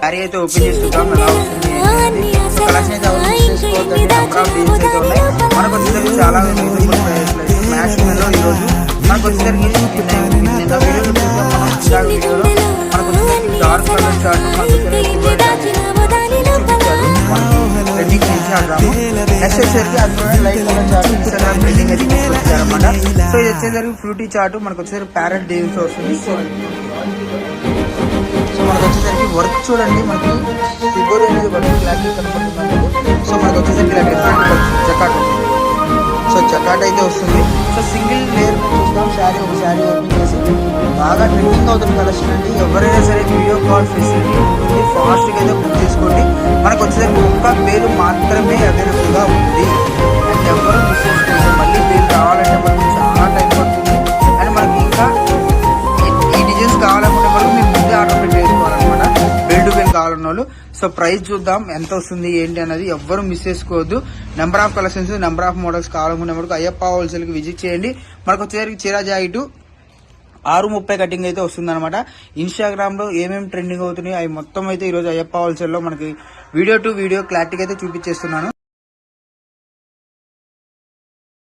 శారీ అయితే ఓపెన్ చేసుకుంటాం. ఎలా వస్తుంది కలెక్షన్ అయితే ఎవరు మిస్ చేసుకోవద్దండి. నెంబర్ ఆఫ్ డీల్స్ అయితే ఉన్నాయి. మనకు వచ్చేసరికి చాలా రీజనబుల్ ప్రైస్ లో మ్యాచ్ లో ఈ రోజు మనకు వచ్చేసరికి వీడియోలో మనకు వచ్చేసరికి dark colour chart trending Instagram next వచ్చేసరికి అందులోనే light colour chart Instagram trending అయితే తీసుకొచ్చారన్నమాట. సో ఇది వచ్చేసరికి ఫ్రూటీ చార్ట్ మనకు వచ్చేసరికి ప్యారెట్ డీల్స్ వస్తుంది. సో మనకు వచ్చేసరికి వర్క్ చూడండి, మనకి ఫిగోర్ అనేది వర్క్ క్లారిటీ కనపడుతుంది. సో మనకు వచ్చేసరికి ఇలా డిఫరెంట్ జకాట్, సో జకాట్ అయితే వస్తుంది. సో సింగిల్ లేయర్ చూస్తాం. శారీ ఒక శారీ ఓపెన్ చేసి బాగా ట్రెండింగ్ అవుతుంది కలెక్షన్ అండి. ఎవరైనా సరే వీడియో కాల్ ఫెసిలిటీ ఉంటుంది, ఫాస్ట్గా అయితే బుక్ చేసుకోండి. మనకు వచ్చేసరికి ఒక్క పేరు మాత్రమే అవైలబుల్గా ఉంది అండ్ ఎవరు మిస్ చేసుకోండి. మళ్ళీ పేరు రావాలంటే మనకి చాలా టైం పడుతుంది అండ్ మనకి ఇంకా ఈ డిజైన్స్ కావాలనుకుంటే మనకు మీరు ముందే ఆర్డర్ పెట్టి వేసుకోవాలన్నమాట. బెల్ టు బెల్ కావాలన్న వాళ్ళు. సో ప్రైస్ చూద్దాం ఎంత వస్తుంది ఏంటి అనేది, ఎవ్వరు మిస్ చేసుకోవద్దు. Number of collections, number of models కావాలనుకునే మనకు అయ్యప్ప హోల్సేల్ కి విజిట్ చేయండి. మనకు వచ్చేసరికి చీరా జాకెట్ 6:30 కటింగ్ అయితే వస్తుంది అనమాట. ఇన్స్టాగ్రామ్ లో ఏమేమి ట్రెండింగ్ అవుతున్నాయి అవి మొత్తం అయితే ఈ రోజు అయ్యప్ప హోల్సేల్ లో మనకి వీడియో టు వీడియో క్లారిటీగా అయితే చూపించేస్తున్నాను.